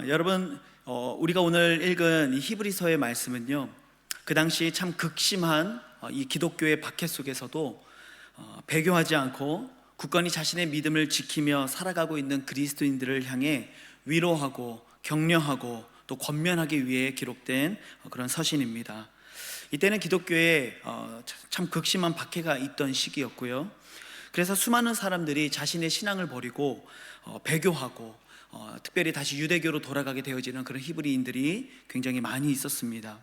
여러분, 우리가 오늘 읽은 이 히브리서의 말씀은요, 그 당시 참 극심한 이 기독교의 박해 속에서도 배교하지 않고 굳건히 자신의 믿음을 지키며 살아가고 있는 그리스도인들을 향해 위로하고 격려하고 또 권면하기 위해 기록된 그런 서신입니다. 이때는 기독교에 참 극심한 박해가 있던 시기였고요. 그래서 수많은 사람들이 자신의 신앙을 버리고 배교하고 특별히 다시 유대교로 돌아가게 되어지는 그런 히브리인들이 굉장히 많이 있었습니다.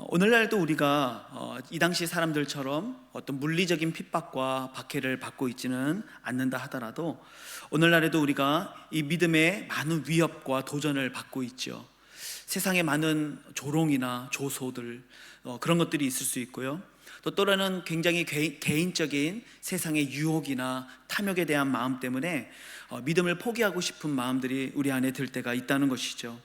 오늘날도 우리가 이 당시 사람들처럼 어떤 물리적인 핍박과 박해를 받고 있지는 않는다 하더라도 오늘날에도 우리가 이 믿음의 많은 위협과 도전을 받고 있죠. 세상에 많은 조롱이나 조소들 그런 것들이 있을 수 있고요. 또 또래는 굉장히 개인적인 세상의 유혹이나 탐욕에 대한 마음 때문에 믿음을 포기하고 싶은 마음들이 우리 안에 들 때가 있다는 것이죠.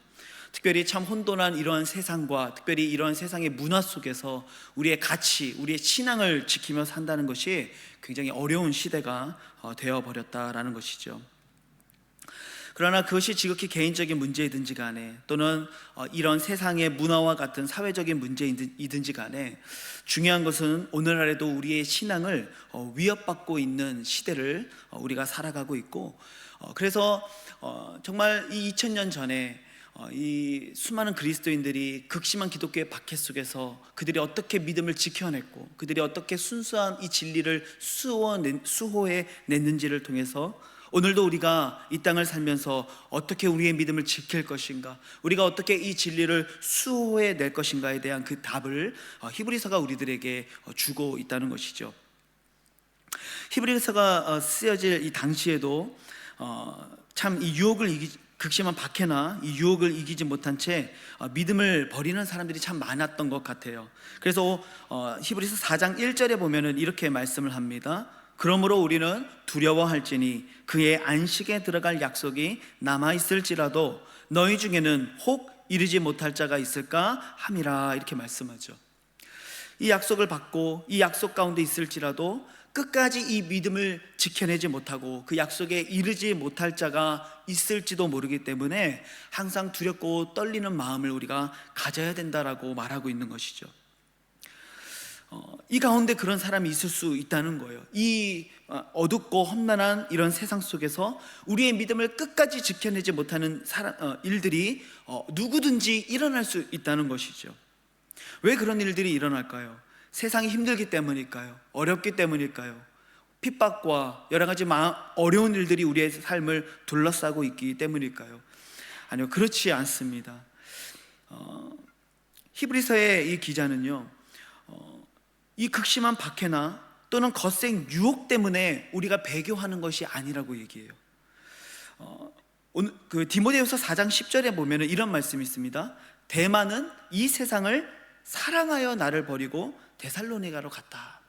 특별히 참 혼돈한 이러한 세상과 특별히 이러한 세상의 문화 속에서 우리의 가치, 우리의 신앙을 지키며 산다는 것이 굉장히 어려운 시대가 되어버렸다라는 것이죠. 그러나 그것이 지극히 개인적인 문제이든지 간에 또는 이런 세상의 문화와 같은 사회적인 문제이든지 간에 중요한 것은 오늘날에도 우리의 신앙을 위협받고 있는 시대를 우리가 살아가고 있고, 그래서 정말 이 2000년 전에 이 수많은 그리스도인들이 극심한 기독교의 박해 속에서 그들이 어떻게 믿음을 지켜냈고 그들이 어떻게 순수한 이 진리를 수호해 냈는지를 통해서 오늘도 우리가 이 땅을 살면서 어떻게 우리의 믿음을 지킬 것인가, 우리가 어떻게 이 진리를 수호해 낼 것인가에 대한 그 답을 히브리서가 우리들에게 주고 있다는 것이죠. 히브리서가 쓰여질 이 당시에도 참 이 극심한 박해나 이 유혹을 이기지 못한 채 믿음을 버리는 사람들이 참 많았던 것 같아요. 그래서 히브리서 4장 1절에 보면은 이렇게 말씀을 합니다. 그러므로 우리는 두려워할지니 그의 안식에 들어갈 약속이 남아있을지라도 너희 중에는 혹 이르지 못할 자가 있을까 함이라, 이렇게 말씀하죠. 이 약속을 받고 이 약속 가운데 있을지라도 끝까지 이 믿음을 지켜내지 못하고 그 약속에 이르지 못할 자가 있을지도 모르기 때문에 항상 두렵고 떨리는 마음을 우리가 가져야 된다라고 말하고 있는 것이죠. 이 가운데 그런 사람이 있을 수 있다는 거예요. 이 어둡고 험난한 이런 세상 속에서 우리의 믿음을 끝까지 지켜내지 못하는 일들이 누구든지 일어날 수 있다는 것이죠. 왜 그런 일들이 일어날까요? 세상이 힘들기 때문일까요? 어렵기 때문일까요? 핍박과 여러 가지 어려운 일들이 우리의 삶을 둘러싸고 있기 때문일까요? 아니요, 그렇지 않습니다. 히브리서의 이 기자는요, 이 극심한 박해나 또는 거센 유혹 때문에 우리가 배교하는 것이 아니라고 얘기해요. 오늘 그 디모데후서 4장 10절에 보면 이런 말씀이 있습니다. 데마는 이 세상을 사랑하여 나를 버리고 데살로니가로 갔다.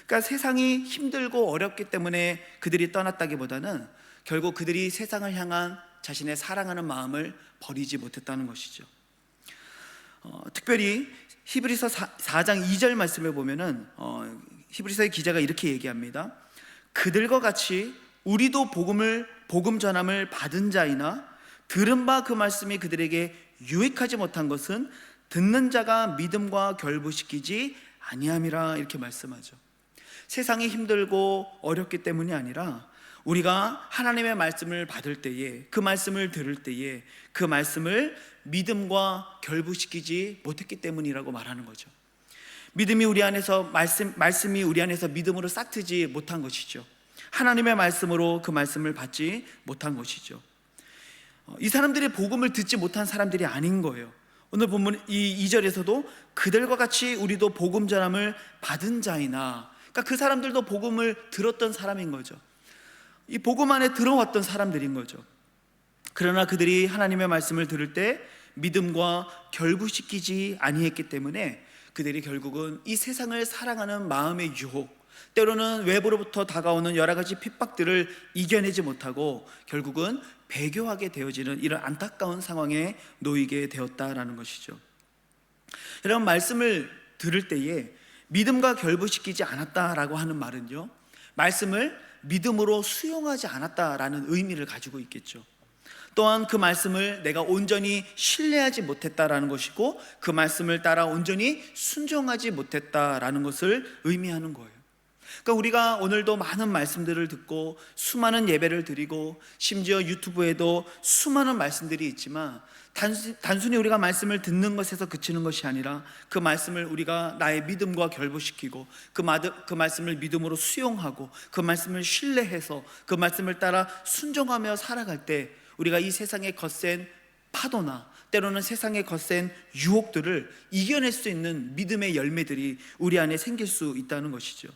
그러니까 세상이 힘들고 어렵기 때문에 그들이 떠났다기보다는 결국 그들이 세상을 향한 자신의 사랑하는 마음을 버리지 못했다는 것이죠. 특별히 히브리서 4장 2절 말씀을 보면은 히브리서의 기자가 이렇게 얘기합니다. 그들과 같이 우리도 복음 전함을 받은 자이나 들은 바 그 말씀이 그들에게 유익하지 못한 것은 듣는 자가 믿음과 결부시키지 아니함이라, 이렇게 말씀하죠. 세상이 힘들고 어렵기 때문이 아니라 우리가 하나님의 말씀을 받을 때에, 그 말씀을 들을 때에 그 말씀을 믿음과 결부시키지 못했기 때문이라고 말하는 거죠. 믿음이 우리 안에서 말씀이 우리 안에서 믿음으로 싹트지 못한 것이죠. 하나님의 말씀으로 그 말씀을 받지 못한 것이죠. 이 사람들이 복음을 듣지 못한 사람들이 아닌 거예요. 오늘 본문 이 2절에서도 그들과 같이 우리도 복음 전함을 받은 자이나, 그러니까 그 사람들도 복음을 들었던 사람인 거죠. 이 복음 안에 들어왔던 사람들인 거죠. 그러나 그들이 하나님의 말씀을 들을 때 믿음과 결부시키지 아니했기 때문에 그들이 결국은 이 세상을 사랑하는 마음의 유혹, 때로는 외부로부터 다가오는 여러 가지 핍박들을 이겨내지 못하고 결국은 배교하게 되어지는 이런 안타까운 상황에 놓이게 되었다라는 것이죠. 여러분, 말씀을 들을 때에 믿음과 결부시키지 않았다라고 하는 말은요, 말씀을 믿음으로 수용하지 않았다라는 의미를 가지고 있겠죠. 또한 그 말씀을 내가 온전히 신뢰하지 못했다라는 것이고, 그 말씀을 따라 온전히 순종하지 못했다라는 것을 의미하는 거예요. 그러니까 우리가 오늘도 많은 말씀들을 듣고 수많은 예배를 드리고 심지어 유튜브에도 수많은 말씀들이 있지만, 단순히 우리가 말씀을 듣는 것에서 그치는 것이 아니라 그 말씀을 우리가 나의 믿음과 결부시키고 그 말씀을 믿음으로 수용하고 그 말씀을 신뢰해서 그 말씀을 따라 순종하며 살아갈 때, 우리가 이 세상의 거센 파도나 때로는 세상의 거센 유혹들을 이겨낼 수 있는 믿음의 열매들이 우리 안에 생길 수 있다는 것이죠.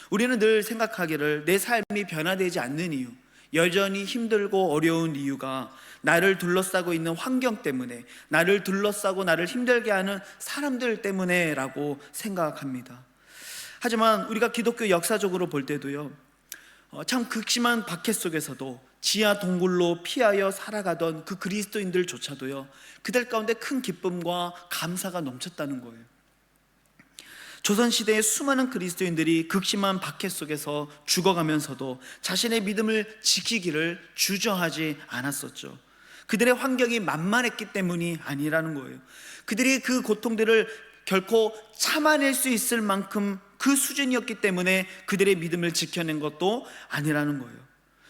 우리는 늘 생각하기를 내 삶이 변화되지 않는 이유, 여전히 힘들고 어려운 이유가 나를 둘러싸고 있는 환경 때문에, 나를 둘러싸고 나를 힘들게 하는 사람들 때문에 라고 생각합니다. 하지만 우리가 기독교 역사적으로 볼 때도요, 참 극심한 박해 속에서도 지하 동굴로 피하여 살아가던 그 그리스도인들조차도요, 그들 가운데 큰 기쁨과 감사가 넘쳤다는 거예요. 조선시대의 수많은 그리스도인들이 극심한 박해 속에서 죽어가면서도 자신의 믿음을 지키기를 주저하지 않았었죠. 그들의 환경이 만만했기 때문이 아니라는 거예요. 그들이 그 고통들을 결코 참아낼 수 있을 만큼 그 수준이었기 때문에 그들의 믿음을 지켜낸 것도 아니라는 거예요.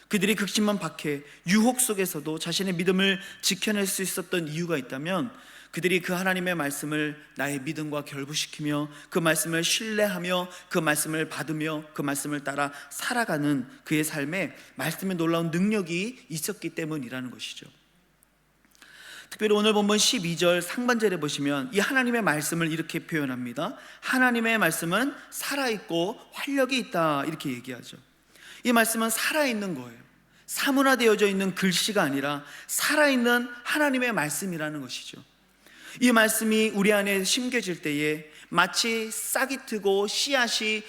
그들이 극심한 박해, 유혹 속에서도 자신의 믿음을 지켜낼 수 있었던 이유가 있다면, 그들이 그 하나님의 말씀을 나의 믿음과 결부시키며 그 말씀을 신뢰하며 그 말씀을 받으며 그 말씀을 따라 살아가는 그의 삶에 말씀의 놀라운 능력이 있었기 때문이라는 것이죠. 특별히 오늘 본문 12절 상반절에 보시면 이 하나님의 말씀을 이렇게 표현합니다. 하나님의 말씀은 살아있고 활력이 있다, 이렇게 얘기하죠. 이 말씀은 살아있는 거예요. 사문화되어져 있는 글씨가 아니라 살아있는 하나님의 말씀이라는 것이죠. 이 말씀이 우리 안에 심겨질 때에 마치 싹이 트고 씨앗이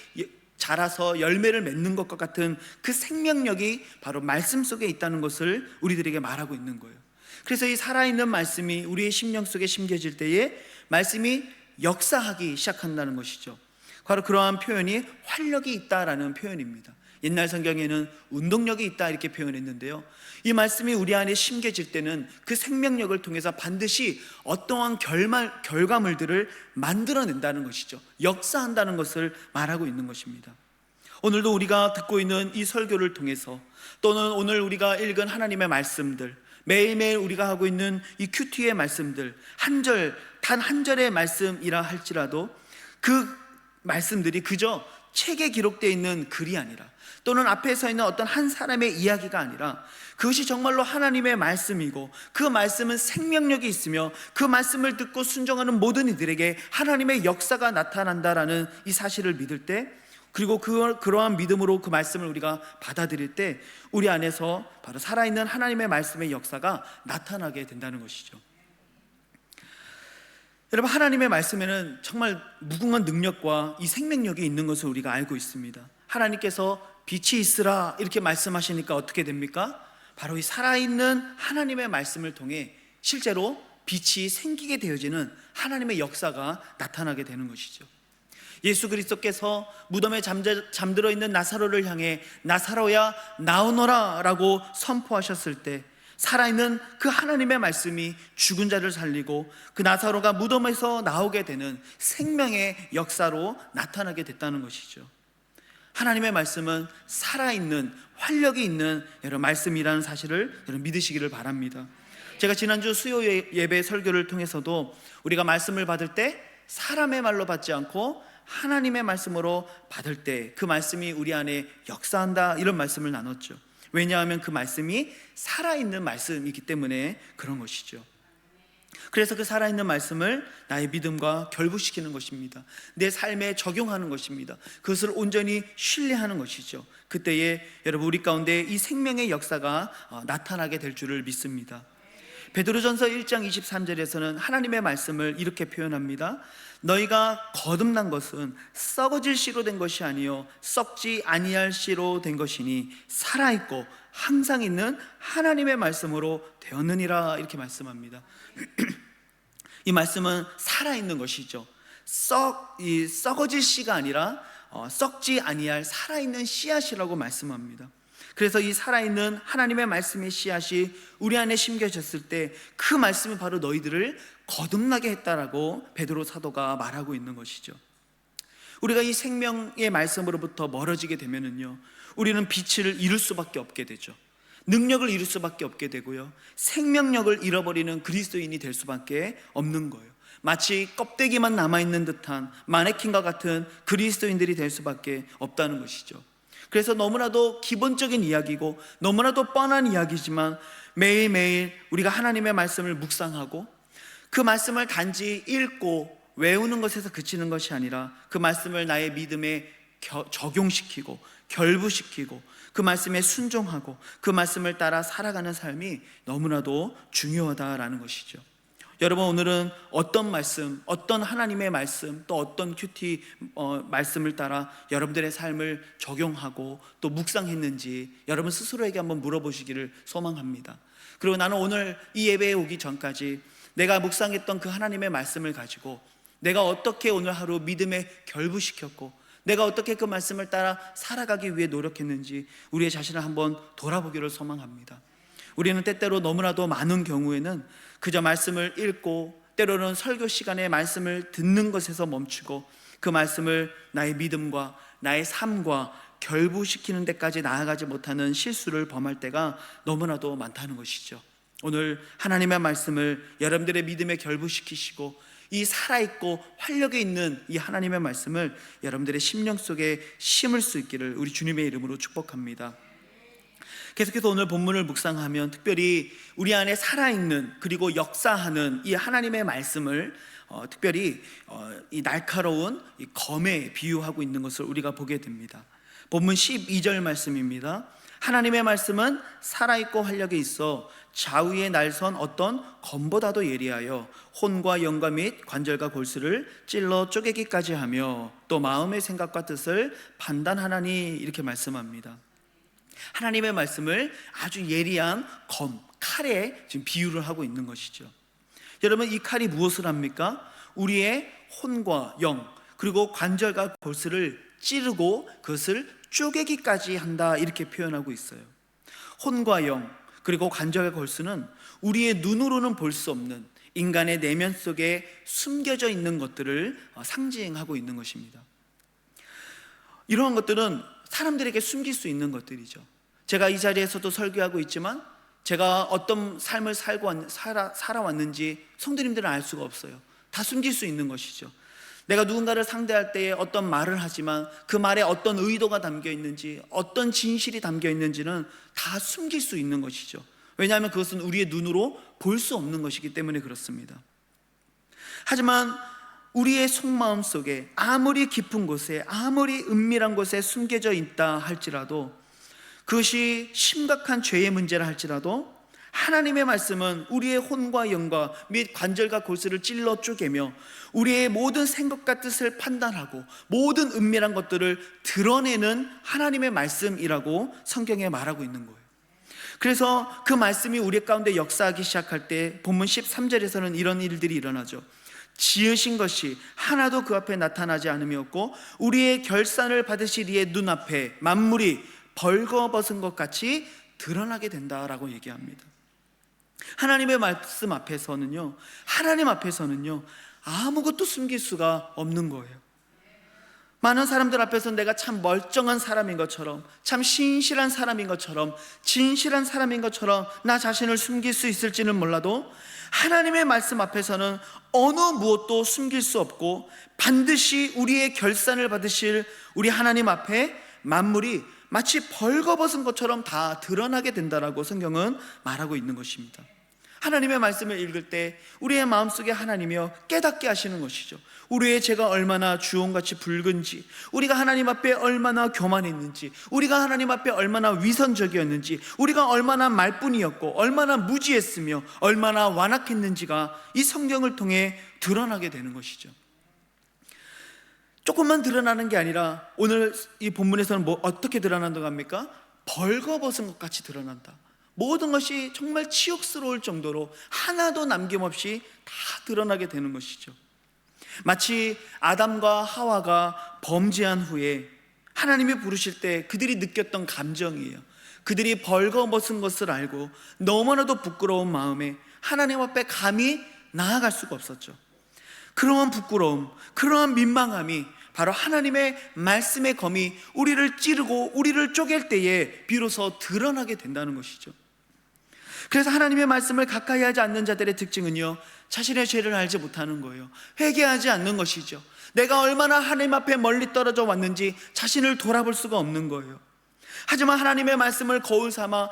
자라서 열매를 맺는 것과 같은 그 생명력이 바로 말씀 속에 있다는 것을 우리들에게 말하고 있는 거예요. 그래서 이 살아있는 말씀이 우리의 심령 속에 심겨질 때에 말씀이 역사하기 시작한다는 것이죠. 바로 그러한 표현이 활력이 있다라는 표현입니다. 옛날 성경에는 운동력이 있다 이렇게 표현했는데요, 이 말씀이 우리 안에 심겨질 때는 그 생명력을 통해서 반드시 어떠한 결과물들을 만들어낸다는 것이죠. 역사한다는 것을 말하고 있는 것입니다. 오늘도 우리가 듣고 있는 이 설교를 통해서, 또는 오늘 우리가 읽은 하나님의 말씀들, 매일매일 우리가 하고 있는 이 큐티의 말씀들, 단 한 절의 말씀이라 할지라도 그 말씀들이 그저 책에 기록되어 있는 글이 아니라, 또는 앞에 서 있는 어떤 한 사람의 이야기가 아니라, 그것이 정말로 하나님의 말씀이고 그 말씀은 생명력이 있으며 그 말씀을 듣고 순종하는 모든 이들에게 하나님의 역사가 나타난다라는 이 사실을 믿을 때, 그리고 그러한 믿음으로 그 말씀을 우리가 받아들일 때 우리 안에서 바로 살아있는 하나님의 말씀의 역사가 나타나게 된다는 것이죠. 여러분, 하나님의 말씀에는 정말 무궁한 능력과 이 생명력이 있는 것을 우리가 알고 있습니다. 하나님께서 빛이 있으라 이렇게 말씀하시니까 어떻게 됩니까? 바로 이 살아있는 하나님의 말씀을 통해 실제로 빛이 생기게 되어지는 하나님의 역사가 나타나게 되는 것이죠. 예수 그리스도께서 무덤에 잠들어 있는 나사로를 향해 나사로야 나오너라 라고 선포하셨을 때, 살아있는 그 하나님의 말씀이 죽은 자를 살리고 그 나사로가 무덤에서 나오게 되는 생명의 역사로 나타나게 됐다는 것이죠. 하나님의 말씀은 살아있는 활력이 있는 여러분 말씀이라는 사실을 여러분 믿으시기를 바랍니다. 제가 지난주 수요 예배 설교를 통해서도 우리가 말씀을 받을 때 사람의 말로 받지 않고 하나님의 말씀으로 받을 때 그 말씀이 우리 안에 역사한다, 이런 말씀을 나눴죠. 왜냐하면 그 말씀이 살아있는 말씀이기 때문에 그런 것이죠. 그래서 그 살아있는 말씀을 나의 믿음과 결부시키는 것입니다. 내 삶에 적용하는 것입니다. 그것을 온전히 신뢰하는 것이죠. 그때에 여러분 우리 가운데 이 생명의 역사가 나타나게 될 줄을 믿습니다. 베드로전서 1장 23절에서는 하나님의 말씀을 이렇게 표현합니다. 너희가 거듭난 것은 썩어질 씨로 된 것이 아니요 썩지 아니할 씨로 된 것이니 살아있고 항상 있는 하나님의 말씀으로 되었느니라, 이렇게 말씀합니다. 이 말씀은 살아있는 것이죠. 썩어질 씨가 아니라 썩지 아니할 살아있는 씨앗이라고 말씀합니다. 그래서 이 살아있는 하나님의 말씀의 씨앗이 우리 안에 심겨졌을 때 그 말씀이 바로 너희들을 거듭나게 했다라고 베드로 사도가 말하고 있는 것이죠. 우리가 이 생명의 말씀으로부터 멀어지게 되면은요, 우리는 빛을 잃을 수밖에 없게 되죠. 능력을 잃을 수밖에 없게 되고요, 생명력을 잃어버리는 그리스도인이 될 수밖에 없는 거예요. 마치 껍데기만 남아있는 듯한 마네킹과 같은 그리스도인들이 될 수밖에 없다는 것이죠. 그래서 너무나도 기본적인 이야기고 너무나도 뻔한 이야기지만 매일매일 우리가 하나님의 말씀을 묵상하고 그 말씀을 단지 읽고 외우는 것에서 그치는 것이 아니라 그 말씀을 나의 믿음에 적용시키고 결부시키고 그 말씀에 순종하고 그 말씀을 따라 살아가는 삶이 너무나도 중요하다라는 것이죠. 여러분, 오늘은 어떤 말씀, 어떤 하나님의 말씀, 또 어떤 큐티 말씀을 따라 여러분들의 삶을 적용하고 또 묵상했는지 여러분 스스로에게 한번 물어보시기를 소망합니다. 그리고 나는 오늘 이 예배에 오기 전까지 내가 묵상했던 그 하나님의 말씀을 가지고 내가 어떻게 오늘 하루 믿음에 결부시켰고 내가 어떻게 그 말씀을 따라 살아가기 위해 노력했는지 우리의 자신을 한번 돌아보기를 소망합니다. 우리는 때때로 너무나도 많은 경우에는 그저 말씀을 읽고 때로는 설교 시간에 말씀을 듣는 것에서 멈추고 그 말씀을 나의 믿음과 나의 삶과 결부시키는 데까지 나아가지 못하는 실수를 범할 때가 너무나도 많다는 것이죠. 오늘 하나님의 말씀을 여러분들의 믿음에 결부시키시고 이 살아있고 활력이 있는 이 하나님의 말씀을 여러분들의 심령 속에 심을 수 있기를 우리 주님의 이름으로 축복합니다. 계속해서 오늘 본문을 묵상하면 특별히 우리 안에 살아있는 그리고 역사하는 이 하나님의 말씀을 특별히 이 날카로운 이 검에 비유하고 있는 것을 우리가 보게 됩니다. 본문 12절 말씀입니다. 하나님의 말씀은 살아있고 활력이 있어 좌우에 날선 어떤 검보다도 예리하여 혼과 영과 및 관절과 골수를 찔러 쪼개기까지 하며 또 마음의 생각과 뜻을 판단하나니, 이렇게 말씀합니다. 하나님의 말씀을 아주 예리한 검, 칼에 지금 비유를 하고 있는 것이죠. 여러분, 이 칼이 무엇을 합니까? 우리의 혼과 영 그리고 관절과 골수를 찌르고 그것을 쪼개기까지 한다, 이렇게 표현하고 있어요. 혼과 영 그리고 관절과 골수는 우리의 눈으로는 볼 수 없는 인간의 내면 속에 숨겨져 있는 것들을 상징하고 있는 것입니다. 이러한 것들은 사람들에게 숨길 수 있는 것들이죠. 제가 이 자리에서도 설교하고 있지만 제가 어떤 삶을 살아왔는지 성도님들은 알 수가 없어요. 다 숨길 수 있는 것이죠. 내가 누군가를 상대할 때에 어떤 말을 하지만 그 말에 어떤 의도가 담겨 있는지, 어떤 진실이 담겨 있는지는 다 숨길 수 있는 것이죠. 왜냐하면 그것은 우리의 눈으로 볼 수 없는 것이기 때문에 그렇습니다. 하지만 우리의 속마음 속에 아무리 깊은 곳에, 아무리 은밀한 곳에 숨겨져 있다 할지라도, 그것이 심각한 죄의 문제라 할지라도 하나님의 말씀은 우리의 혼과 영과 및 관절과 골수를 찔러 쪼개며 우리의 모든 생각과 뜻을 판단하고 모든 은밀한 것들을 드러내는 하나님의 말씀이라고 성경에 말하고 있는 거예요. 그래서 그 말씀이 우리 가운데 역사하기 시작할 때 본문 13절에서는 이런 일들이 일어나죠. 지으신 것이 하나도 그 앞에 나타나지 않음이었고 우리의 결산을 받으실 이의 눈앞에 만물이 벌거벗은 것 같이 드러나게 된다라고 얘기합니다. 하나님의 말씀 앞에서는요, 하나님 앞에서는요, 아무것도 숨길 수가 없는 거예요. 많은 사람들 앞에서 내가 참 멀쩡한 사람인 것처럼, 참 신실한 사람인 것처럼, 진실한 사람인 것처럼 나 자신을 숨길 수 있을지는 몰라도 하나님의 말씀 앞에서는 어느 무엇도 숨길 수 없고 반드시 우리의 결산을 받으실 우리 하나님 앞에 만물이 마치 벌거벗은 것처럼 다 드러나게 된다라고 성경은 말하고 있는 것입니다. 하나님의 말씀을 읽을 때 우리의 마음속에 하나님이여 깨닫게 하시는 것이죠. 우리의 죄가 얼마나 주홍같이 붉은지, 우리가 하나님 앞에 얼마나 교만했는지, 우리가 하나님 앞에 얼마나 위선적이었는지, 우리가 얼마나 말뿐이었고 얼마나 무지했으며 얼마나 완악했는지가 이 성경을 통해 드러나게 되는 것이죠. 조금만 드러나는 게 아니라 오늘 이 본문에서는 어떻게 드러난다고 합니까? 벌거벗은 것 같이 드러난다. 모든 것이 정말 치욕스러울 정도로 하나도 남김없이 다 드러나게 되는 것이죠. 마치 아담과 하와가 범죄한 후에 하나님이 부르실 때 그들이 느꼈던 감정이에요. 그들이 벌거벗은 것을 알고 너무나도 부끄러운 마음에 하나님 앞에 감히 나아갈 수가 없었죠. 그러한 부끄러움, 그러한 민망함이 바로 하나님의 말씀의 검이 우리를 찌르고 우리를 쪼갤 때에 비로소 드러나게 된다는 것이죠. 그래서 하나님의 말씀을 가까이 하지 않는 자들의 특징은요, 자신의 죄를 알지 못하는 거예요. 회개하지 않는 것이죠. 내가 얼마나 하나님 앞에 멀리 떨어져 왔는지 자신을 돌아볼 수가 없는 거예요. 하지만 하나님의 말씀을 거울 삼아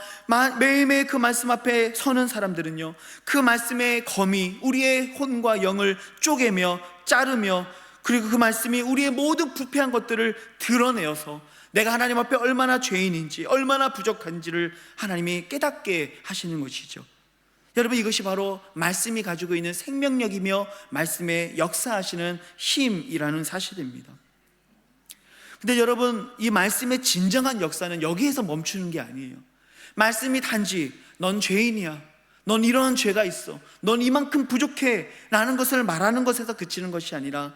매일매일 그 말씀 앞에 서는 사람들은요, 그 말씀의 검이 우리의 혼과 영을 쪼개며 자르며, 그리고 그 말씀이 우리의 모든 부패한 것들을 드러내어서 내가 하나님 앞에 얼마나 죄인인지, 얼마나 부족한지를 하나님이 깨닫게 하시는 것이죠. 여러분, 이것이 바로 말씀이 가지고 있는 생명력이며 말씀의 역사하시는 힘이라는 사실입니다. 근데 여러분, 이 말씀의 진정한 역사는 여기에서 멈추는 게 아니에요. 말씀이 단지 넌 죄인이야, 넌 이러한 죄가 있어, 넌 이만큼 부족해 라는 것을 말하는 것에서 그치는 것이 아니라,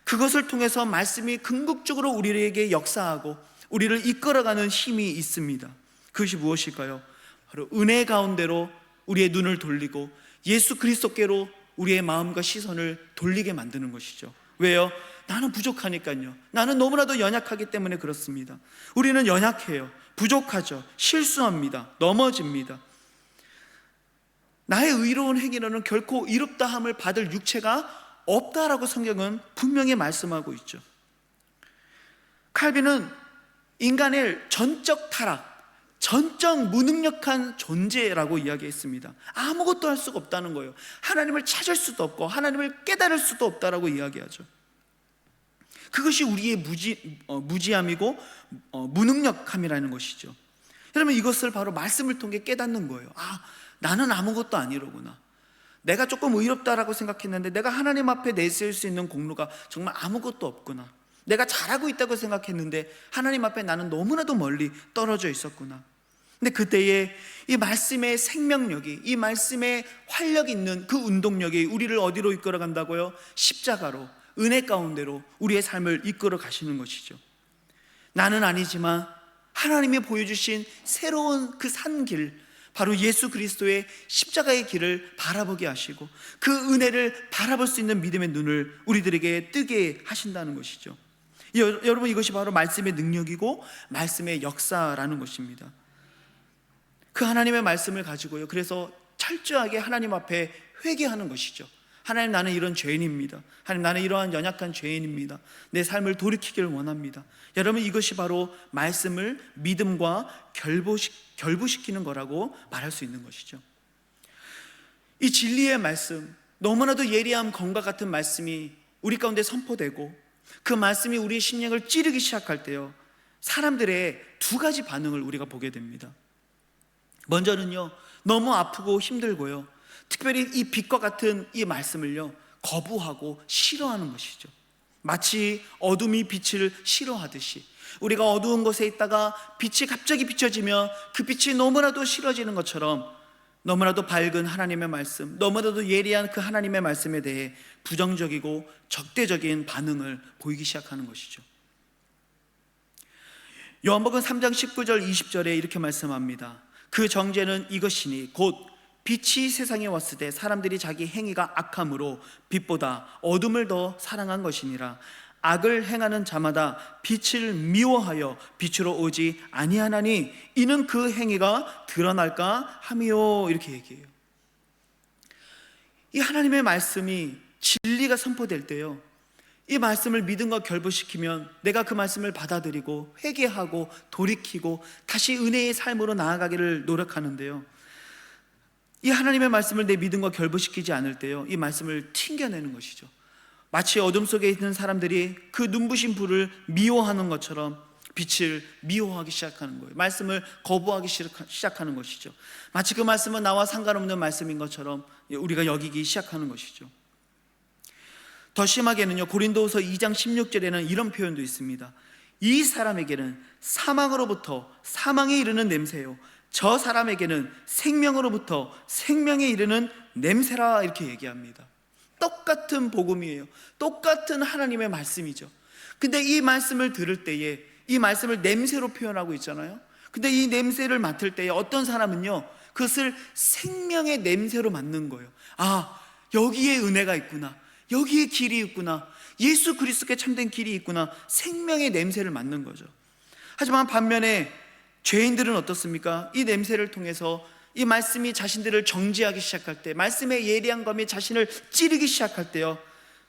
그것을 통해서 말씀이 궁극적으로 우리에게 역사하고 우리를 이끌어가는 힘이 있습니다. 그것이 무엇일까요? 바로 은혜 가운데로 우리의 눈을 돌리고 예수 그리스도께로 우리의 마음과 시선을 돌리게 만드는 것이죠. 왜요? 나는 부족하니까요. 나는 너무나도 연약하기 때문에 그렇습니다. 우리는 연약해요. 부족하죠. 실수합니다. 넘어집니다. 나의 의로운 행위로는 결코 이롭다함을 받을 육체가 없다라고 성경은 분명히 말씀하고 있죠. 칼빈은 인간의 전적 타락, 전적 무능력한 존재라고 이야기했습니다. 아무것도 할 수가 없다는 거예요. 하나님을 찾을 수도 없고 하나님을 깨달을 수도 없다라고 이야기하죠. 그것이 우리의 무지함이고 무능력함이라는 것이죠. 여러분, 이것을 바로 말씀을 통해 깨닫는 거예요. 아, 나는 아무것도 아니로구나. 내가 조금 의롭다라고 생각했는데 내가 하나님 앞에 내세울 수 있는 공로가 정말 아무것도 없구나. 내가 잘하고 있다고 생각했는데 하나님 앞에 나는 너무나도 멀리 떨어져 있었구나. 근데 그때에 이 말씀의 생명력이, 이 말씀의 활력 있는 그 운동력이 우리를 어디로 이끌어 간다고요? 십자가로, 은혜 가운데로 우리의 삶을 이끌어 가시는 것이죠. 나는 아니지만 하나님이 보여주신 새로운 그 산길, 바로 예수 그리스도의 십자가의 길을 바라보게 하시고 그 은혜를 바라볼 수 있는 믿음의 눈을 우리들에게 뜨게 하신다는 것이죠. 여러분, 이것이 바로 말씀의 능력이고 말씀의 역사라는 것입니다. 그 하나님의 말씀을 가지고요, 그래서 철저하게 하나님 앞에 회개하는 것이죠. 하나님, 나는 이런 죄인입니다. 하나님, 나는 이러한 연약한 죄인입니다. 내 삶을 돌이키기를 원합니다. 여러분, 이것이 바로 말씀을 믿음과 결부시키는 거라고 말할 수 있는 것이죠. 이 진리의 말씀, 너무나도 예리함 검과 같은 말씀이 우리 가운데 선포되고 그 말씀이 우리의 심령을 찌르기 시작할 때요, 사람들의 두 가지 반응을 우리가 보게 됩니다. 먼저는요, 너무 아프고 힘들고요, 특별히 이 빛과 같은 이 말씀을요 거부하고 싫어하는 것이죠. 마치 어둠이 빛을 싫어하듯이 우리가 어두운 곳에 있다가 빛이 갑자기 비춰지면 그 빛이 너무나도 싫어지는 것처럼, 너무나도 밝은 하나님의 말씀, 너무나도 예리한 그 하나님의 말씀에 대해 부정적이고 적대적인 반응을 보이기 시작하는 것이죠. 요한복음 3장 19절 20절에 이렇게 말씀합니다. 그 정죄는 이것이니 곧 빛이 세상에 왔을 때 사람들이 자기 행위가 악함으로 빛보다 어둠을 더 사랑한 것이니라. 악을 행하는 자마다 빛을 미워하여 빛으로 오지 아니하나니 이는 그 행위가 드러날까 함이요. 이렇게 얘기해요. 이 하나님의 말씀이, 진리가 선포될 때요, 이 말씀을 믿음과 결부시키면 내가 그 말씀을 받아들이고 회개하고 돌이키고 다시 은혜의 삶으로 나아가기를 노력하는데요, 이 하나님의 말씀을 내 믿음과 결부시키지 않을 때요, 이 말씀을 튕겨내는 것이죠. 마치 어둠 속에 있는 사람들이 그 눈부신 불을 미워하는 것처럼 빛을 미워하기 시작하는 거예요. 말씀을 거부하기 시작하는 것이죠. 마치 그 말씀은 나와 상관없는 말씀인 것처럼 우리가 여기기 시작하는 것이죠. 더 심하게는요, 고린도후서 2장 16절에는 이런 표현도 있습니다. 이 사람에게는 사망으로부터 사망에 이르는 냄새요, 저 사람에게는 생명으로부터 생명에 이르는 냄새라. 이렇게 얘기합니다. 똑같은 복음이에요. 똑같은 하나님의 말씀이죠. 근데 이 말씀을 들을 때에 이 말씀을 냄새로 표현하고 있잖아요. 근데 이 냄새를 맡을 때 어떤 사람은요, 그것을 생명의 냄새로 맡는 거예요. 아, 여기에 은혜가 있구나, 여기에 길이 있구나, 예수 그리스도께 참된 길이 있구나, 생명의 냄새를 맡는 거죠. 하지만 반면에 죄인들은 어떻습니까? 이 냄새를 통해서 이 말씀이 자신들을 정죄하기 시작할 때, 말씀의 예리한 검이 자신을 찌르기 시작할 때요,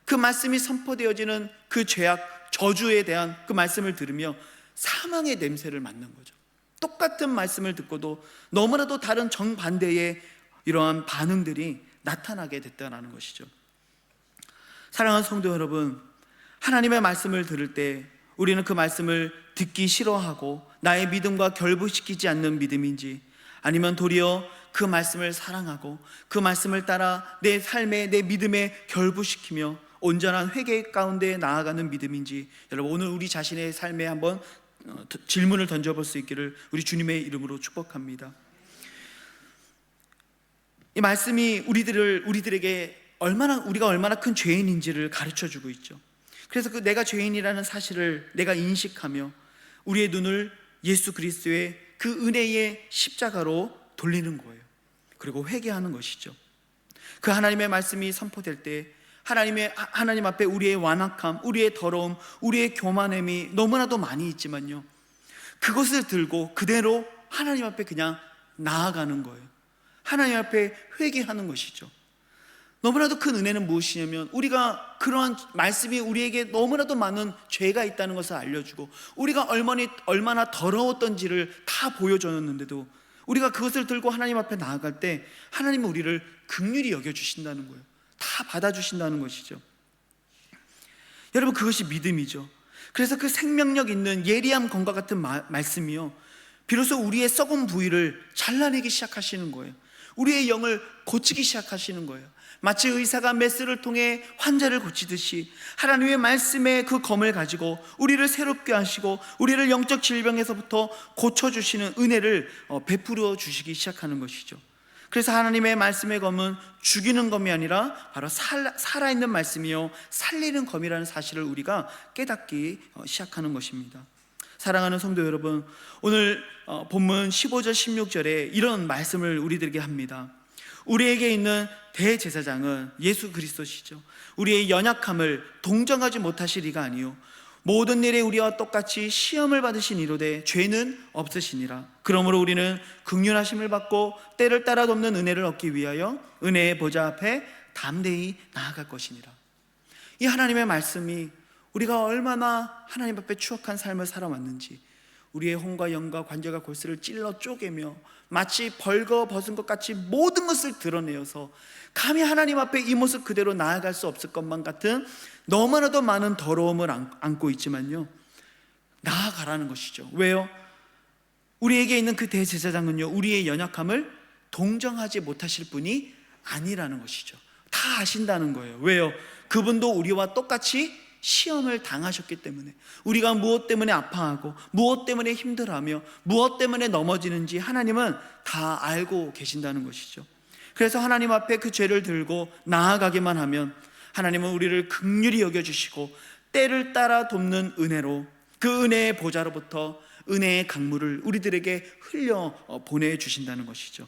그 말씀이 선포되어지는 그 죄악, 저주에 대한 그 말씀을 들으며 사망의 냄새를 맡는 거죠. 똑같은 말씀을 듣고도 너무나도 다른 정반대의 이러한 반응들이 나타나게 됐다는 것이죠. 사랑하는 성도 여러분, 하나님의 말씀을 들을 때 우리는 그 말씀을 듣기 싫어하고 나의 믿음과 결부시키지 않는 믿음인지, 아니면 도리어 그 말씀을 사랑하고 그 말씀을 따라 내 삶에, 내 믿음에 결부시키며 온전한 회개 가운데 나아가는 믿음인지, 여러분 오늘 우리 자신의 삶에 한번 질문을 던져볼 수 있기를 우리 주님의 이름으로 축복합니다. 이 말씀이 우리들에게 우리가 얼마나 큰 죄인인지를 가르쳐주고 있죠. 그래서 그 내가 죄인이라는 사실을 내가 인식하며 우리의 눈을 예수 그리스도의 그 은혜의 십자가로 돌리는 거예요. 그리고 회개하는 것이죠. 그 하나님의 말씀이 선포될 때 하나님 앞에 우리의 완악함, 우리의 더러움, 우리의 교만함이 너무나도 많이 있지만요, 그것을 들고 그대로 하나님 앞에 그냥 나아가는 거예요. 하나님 앞에 회개하는 것이죠. 너무나도 큰 은혜는 무엇이냐면, 우리가 그러한 말씀이 우리에게 너무나도 많은 죄가 있다는 것을 알려주고 우리가 얼마나 더러웠던지를 다 보여줬는데도 우리가 그것을 들고 하나님 앞에 나아갈 때 하나님은 우리를 긍휼히 여겨주신다는 거예요. 다 받아주신다는 것이죠. 여러분, 그것이 믿음이죠. 그래서 그 생명력 있는 예리함 검과 같은 말씀이요, 비로소 우리의 썩은 부위를 잘라내기 시작하시는 거예요. 우리의 영을 고치기 시작하시는 거예요. 마치 의사가 메스를 통해 환자를 고치듯이 하나님의 말씀의 그 검을 가지고 우리를 새롭게 하시고 우리를 영적 질병에서부터 고쳐주시는 은혜를 베풀어 주시기 시작하는 것이죠. 그래서 하나님의 말씀의 검은 죽이는 검이 아니라 바로 살아있는 말씀이요, 살리는 검이라는 사실을 우리가 깨닫기 시작하는 것입니다. 사랑하는 성도 여러분, 오늘 본문 15절 16절에 이런 말씀을 우리들에게 합니다. 우리에게 있는 대제사장은 예수 그리스도시죠. 우리의 연약함을 동정하지 못하실 이가 아니요 모든 일에 우리와 똑같이 시험을 받으신 이로되 죄는 없으시니라. 그러므로 우리는 긍휼하심을 받고 때를 따라 돕는 은혜를 얻기 위하여 은혜의 보좌 앞에 담대히 나아갈 것이니라. 이 하나님의 말씀이 우리가 얼마나 하나님 앞에 추억한 삶을 살아왔는지, 우리의 혼과 영과 관절과 골수를 찔러 쪼개며 마치 벌거벗은 것 같이 모든 것을 드러내어서 감히 하나님 앞에 이 모습 그대로 나아갈 수 없을 것만 같은 너무나도 많은 더러움을 안고 있지만요, 나아가라는 것이죠. 왜요? 우리에게 있는 그 대제사장은요, 우리의 연약함을 동정하지 못하실 분이 아니라는 것이죠. 다 아신다는 거예요. 왜요? 그분도 우리와 똑같이 시험을 당하셨기 때문에, 우리가 무엇 때문에 아파하고 무엇 때문에 힘들어하며 무엇 때문에 넘어지는지 하나님은 다 알고 계신다는 것이죠. 그래서 하나님 앞에 그 죄를 들고 나아가기만 하면 하나님은 우리를 긍휼히 여겨주시고 때를 따라 돕는 은혜로, 그 은혜의 보좌로부터 은혜의 강물을 우리들에게 흘려 보내주신다는 것이죠.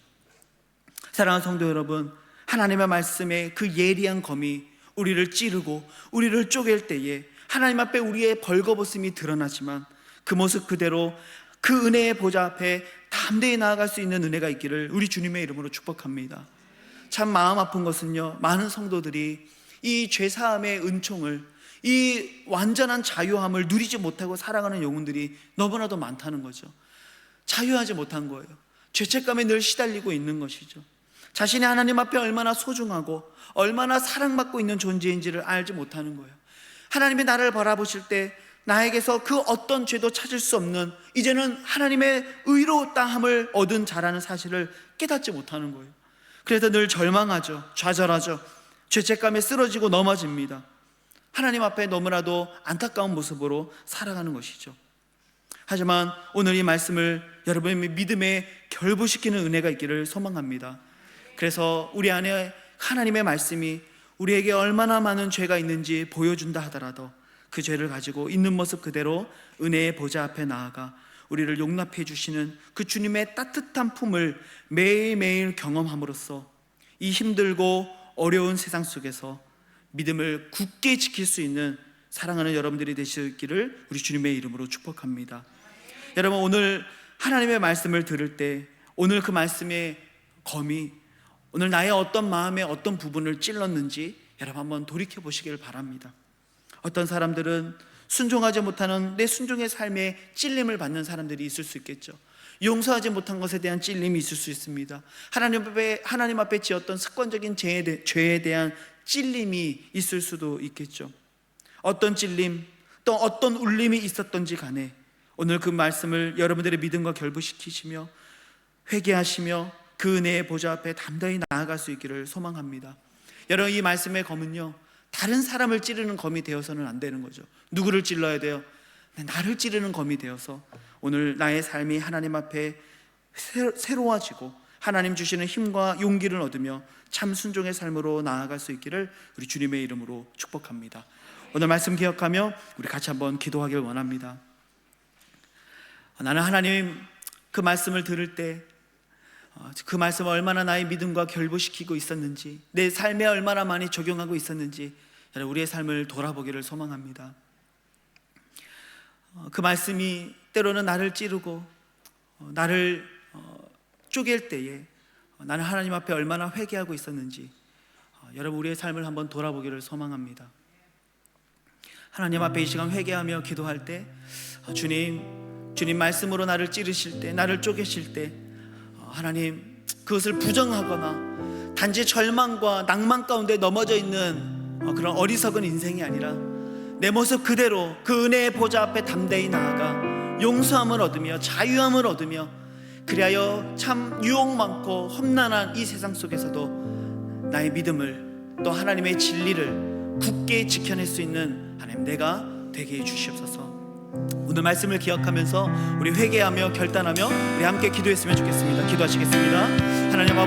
사랑하는 성도 여러분, 하나님의 말씀에 그 예리한 검이 우리를 찌르고 우리를 쪼갤 때에 하나님 앞에 우리의 벌거벗음이 드러나지만 그 모습 그대로 그 은혜의 보좌 앞에 담대히 나아갈 수 있는 은혜가 있기를 우리 주님의 이름으로 축복합니다. 참 마음 아픈 것은요, 많은 성도들이 이 죄사함의 은총을, 이 완전한 자유함을 누리지 못하고 살아가는 영혼들이 너무나도 많다는 거죠. 자유하지 못한 거예요. 죄책감에 늘 시달리고 있는 것이죠. 자신이 하나님 앞에 얼마나 소중하고 얼마나 사랑받고 있는 존재인지를 알지 못하는 거예요. 하나님이 나를 바라보실 때 나에게서 그 어떤 죄도 찾을 수 없는, 이제는 하나님의 의로웠다함을 얻은 자라는 사실을 깨닫지 못하는 거예요. 그래서 늘 절망하죠. 좌절하죠. 죄책감에 쓰러지고 넘어집니다. 하나님 앞에 너무나도 안타까운 모습으로 살아가는 것이죠. 하지만 오늘 이 말씀을 여러분의 믿음에 결부시키는 은혜가 있기를 소망합니다. 그래서 우리 안에 하나님의 말씀이 우리에게 얼마나 많은 죄가 있는지 보여준다 하더라도 그 죄를 가지고 있는 모습 그대로 은혜의 보좌 앞에 나아가 우리를 용납해 주시는 그 주님의 따뜻한 품을 매일매일 경험함으로써 이 힘들고 어려운 세상 속에서 믿음을 굳게 지킬 수 있는 사랑하는 여러분들이 되시기를 우리 주님의 이름으로 축복합니다. 여러분, 오늘 하나님의 말씀을 들을 때 오늘 그 말씀의 검이 오늘 나의 어떤 마음의 어떤 부분을 찔렀는지 여러분 한번 돌이켜 보시길 바랍니다. 어떤 사람들은 순종하지 못하는 내 순종의 삶에 찔림을 받는 사람들이 있을 수 있겠죠. 용서하지 못한 것에 대한 찔림이 있을 수 있습니다. 하나님 앞에 지었던 습관적인 죄에 대한 찔림이 있을 수도 있겠죠. 어떤 찔림 또 어떤 울림이 있었던지 간에 오늘 그 말씀을 여러분들의 믿음과 결부시키시며 회개하시며 그 은혜의 보좌 앞에 담대히 나아갈 수 있기를 소망합니다. 여러분, 이 말씀의 검은요, 다른 사람을 찌르는 검이 되어서는 안 되는 거죠. 누구를 찔러야 돼요? 나를 찌르는 검이 되어서 오늘 나의 삶이 하나님 앞에 새로워지고 하나님 주시는 힘과 용기를 얻으며 참 순종의 삶으로 나아갈 수 있기를 우리 주님의 이름으로 축복합니다. 오늘 말씀 기억하며 우리 같이 한번 기도하길 원합니다. 나는 하나님 그 말씀을 들을 때 그 말씀을 얼마나 나의 믿음과 결부시키고 있었는지, 내 삶에 얼마나 많이 적용하고 있었는지 우리의 삶을 돌아보기를 소망합니다. 그 말씀이 때로는 나를 찌르고 나를 쪼갤 때에 나는 하나님 앞에 얼마나 회개하고 있었는지 여러분, 우리의 삶을 한번 돌아보기를 소망합니다. 하나님 앞에 이 시간 회개하며 기도할 때 주님 말씀으로 나를 찌르실 때, 나를 쪼개실 때 하나님 그것을 부정하거나 단지 절망과 낭만 가운데 넘어져 있는 그런 어리석은 인생이 아니라 내 모습 그대로 그 은혜의 보좌 앞에 담대히 나아가 용서함을 얻으며 자유함을 얻으며 그리하여 참 유혹 많고 험난한 이 세상 속에서도 나의 믿음을 또 하나님의 진리를 굳게 지켜낼 수 있는 하나님 내가 되게 해주시옵소서. 오늘 말씀을 기억하면서 우리 회개하며 결단하며 우리 함께 기도했으면 좋겠습니다. 기도하시겠습니다. 하나님